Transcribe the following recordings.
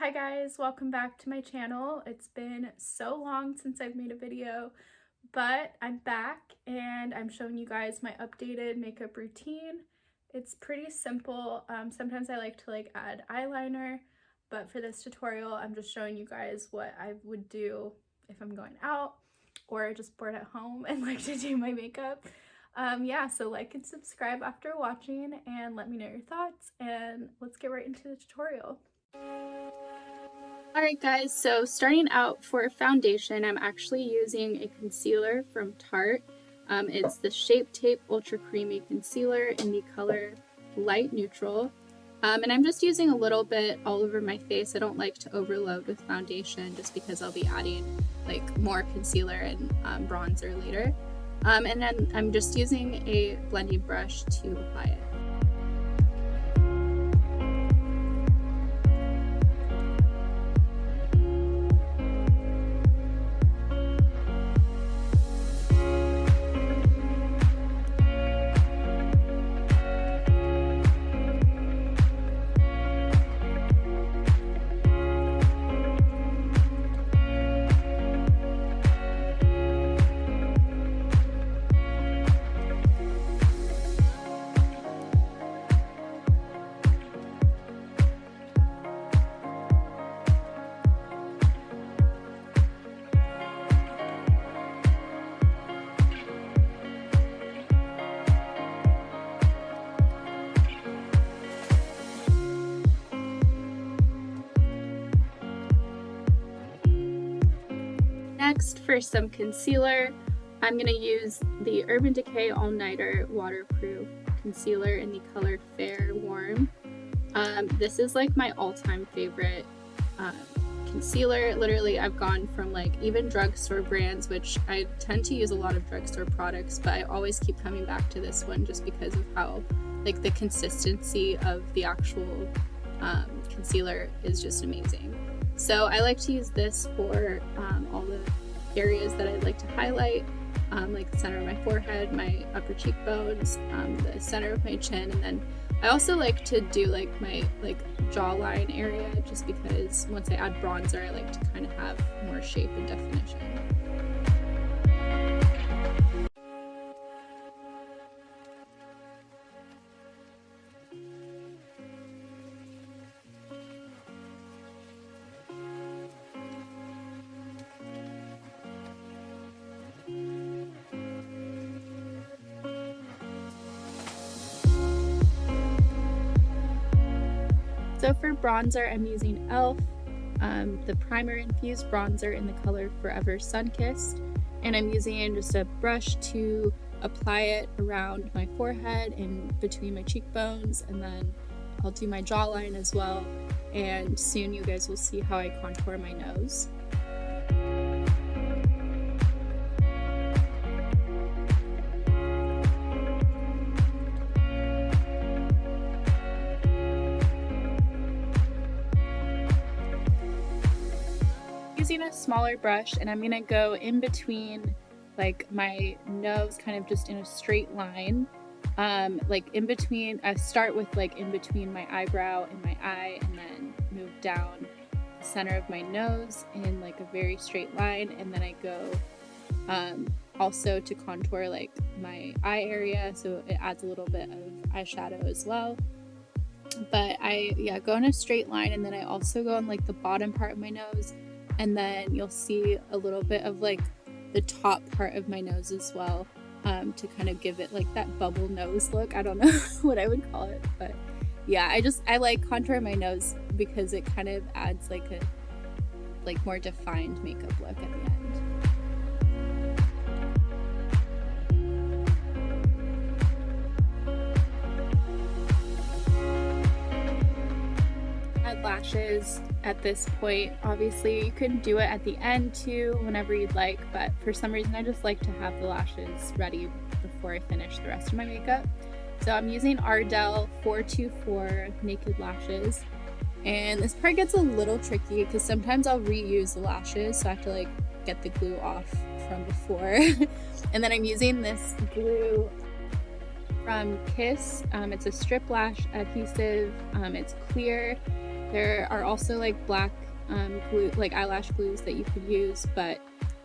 Hi guys, welcome back to my channel. It's been so long since I've made a video, but I'm back and I'm showing you guys my updated makeup routine. It's pretty simple. Sometimes I like to add eyeliner, but for this tutorial I'm just showing you guys what I would do if I'm going out or just bored at home and like to do my makeup. Yeah, so like and subscribe after watching and let me know your thoughts, and let's get right into the tutorial. Alright guys, so starting out for foundation, I'm actually using a concealer from Tarte. It's the Shape Tape Ultra Creamy Concealer in the color Light Neutral. And I'm just using a little bit all over my face. I don't like to overload with foundation just because I'll be adding like more concealer and bronzer later. And then I'm just using a blending brush to apply it. Next, for some concealer, I'm going to use the Urban Decay All Nighter Waterproof Concealer in the color Fair Warm. This is like my all-time favorite concealer. Literally, I've gone from like even drugstore brands, which I tend to use a lot of drugstore products, but I always keep coming back to this one just because of how like the consistency of the actual concealer is just amazing. So I like to use this for all the areas that I'd like to highlight, like the center of my forehead, my upper cheekbones, the center of my chin, and then I also like to do like my jawline area just because once I add bronzer I like to kind of have more shape and definition. So for bronzer, I'm using e.l.f. The Primer Infused Bronzer in the color Forever Sunkissed, and I'm using just a brush to apply it around my forehead and between my cheekbones, and then I'll do my jawline as well, and soon you guys will see how I contour my nose. Using a smaller brush, and I'm gonna go in between like my nose, kind of just in a straight line, like in between. I start with like in between my eyebrow and my eye, and then move down the center of my nose in like a very straight line, and then I go also to contour like my eye area, so it adds a little bit of eyeshadow as well. But I go in a straight line, and then I also go on like the bottom part of my nose, and then you'll see a little bit of like the top part of my nose as well, to kind of give it like that bubble nose look. I don't know what I would call it, but yeah, I like contouring my nose because it kind of adds like a more defined makeup look at the end. Lashes at this point. Obviously you can do it at the end too, whenever you'd like, but for some reason I just like to have the lashes ready before I finish the rest of my makeup. So I'm using Ardell 424 Naked Lashes, and this part gets a little tricky because sometimes I'll reuse the lashes, so I have to like get the glue off from before. And then I'm using this glue from Kiss. It's a strip lash adhesive. It's clear. There are also like black glue, like eyelash glues that you could use, but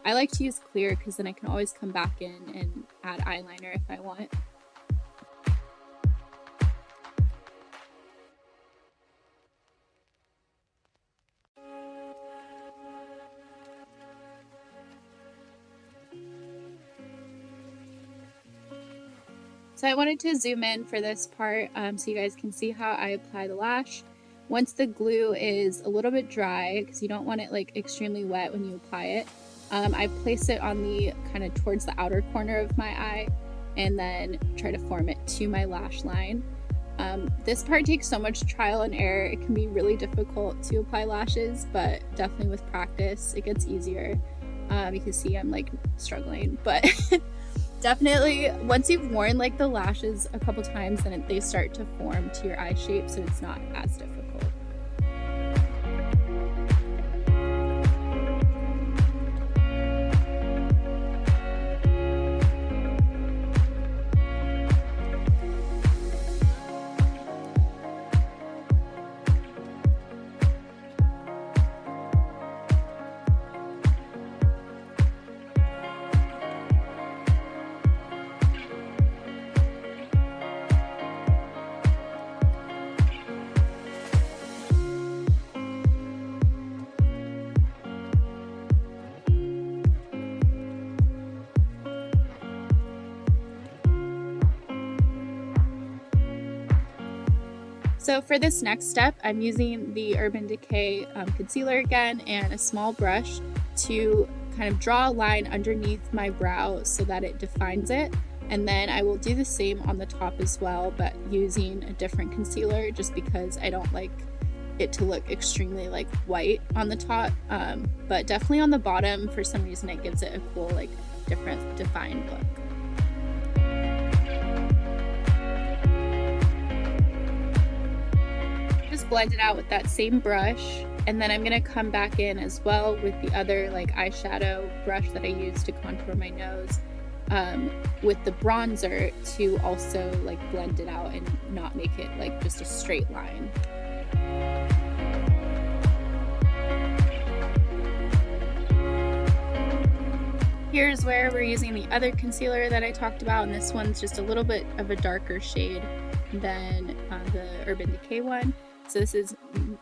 I like to use clear because then I can always come back in and add eyeliner if I want. So I wanted to zoom in for this part so you guys can see how I apply the lash. Once the glue is a little bit dry, because you don't want it like extremely wet when you apply it, I place it on the kind of towards the outer corner of my eye and then try to form it to my lash line. This part takes so much trial and error. It can be really difficult to apply lashes, but definitely with practice it gets easier. You can see I'm like struggling, but definitely once you've worn like the lashes a couple times, then they start to form to your eye shape, so it's not as difficult. So for this next step, I'm using the Urban Decay concealer again and a small brush to kind of draw a line underneath my brow so that it defines it. And then I will do the same on the top as well, but using a different concealer just because I don't like it to look extremely like white on the top. But definitely on the bottom, for some reason, it gives it a cool, like different defined look. Blend it out with that same brush, and then I'm gonna come back in as well with the other like eyeshadow brush that I use to contour my nose with the bronzer to also like blend it out and not make it like just a straight line. Here's where we're using the other concealer that I talked about, and this one's just a little bit of a darker shade than the Urban Decay one. So this is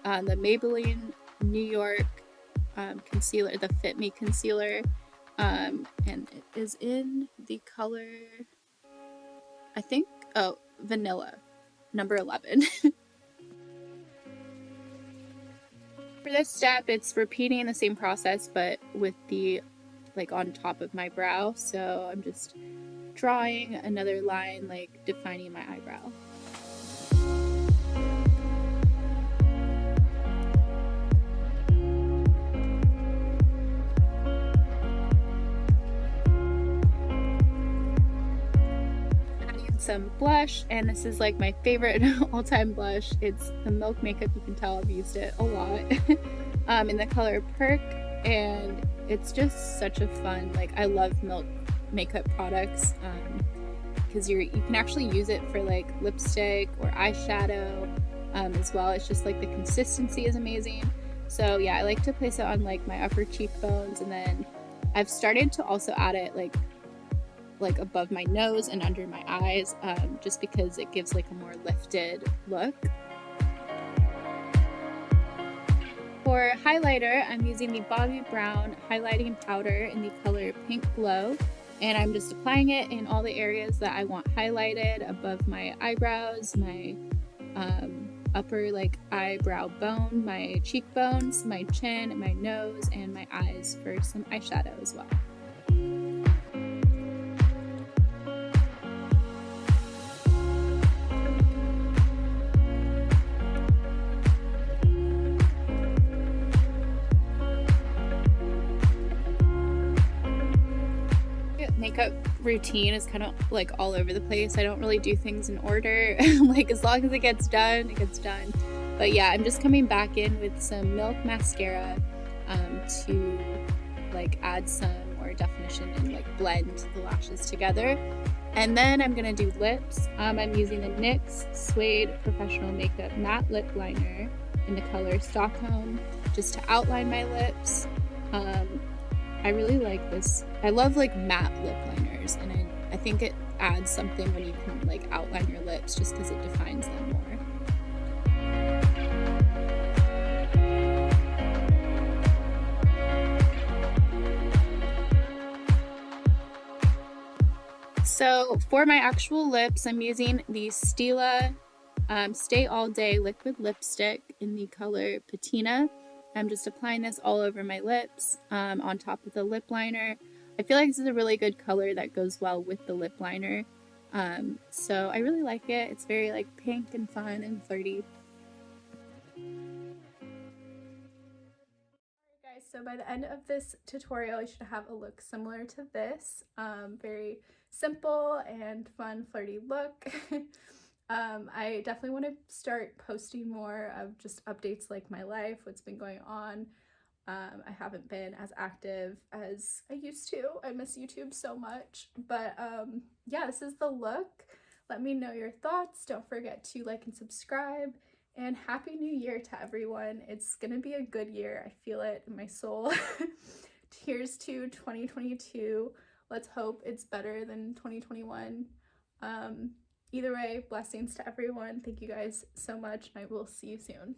the Maybelline New York concealer, the Fit Me concealer, and it is in the color, I think, vanilla, number 11. For this step, it's repeating the same process, but with the like on top of my brow. So I'm just drawing another line, like defining my eyebrow. Some blush, and this is like my favorite all-time blush. It's the Milk Makeup. You can tell I've used it a lot in the color Perk, and it's just such a fun, like, I love Milk makeup products because you can actually use it for like lipstick or eyeshadow as well. It's just like the consistency is amazing. So yeah, I like to place it on like my upper cheekbones, and then I've started to also add it like above my nose and under my eyes, just because it gives like a more lifted look. For highlighter, I'm using the Bobbi Brown highlighting powder in the color Pink Glow, and I'm just applying it in all the areas that I want highlighted, above my eyebrows, my upper like eyebrow bone, my cheekbones, my chin, my nose, and my eyes for some eyeshadow as well. Makeup routine is kind of like all over the place. I don't really do things in order. Like, as long as it gets done, it gets done. But yeah, I'm just coming back in with some Milk mascara to like add some more definition and like blend the lashes together. And then I'm gonna do lips. I'm using the NYX Suede Professional Makeup Matte Lip Liner in the color Stockholm just to outline my lips. I really like this. I love like matte lip liners, and I think it adds something when you can like outline your lips just because it defines them more. So for my actual lips, I'm using the Stila Stay All Day Liquid Lipstick in the color Patina. I'm just applying this all over my lips on top of the lip liner. I feel like this is a really good color that goes well with the lip liner. So I really like it. It's very like pink and fun and flirty. Guys, so by the end of this tutorial, you should have a look similar to this. Very simple and fun, flirty look. I definitely want to start posting more of just updates like my life, what's been going on. I haven't been as active as I used to. I miss YouTube so much. But yeah, this is the look. Let me know your thoughts. Don't forget to like and subscribe. And Happy New Year to everyone. It's gonna be a good year. I feel it in my soul. Here's to 2022. Let's hope it's better than 2021. Either way, blessings to everyone. Thank you guys so much, and I will see you soon.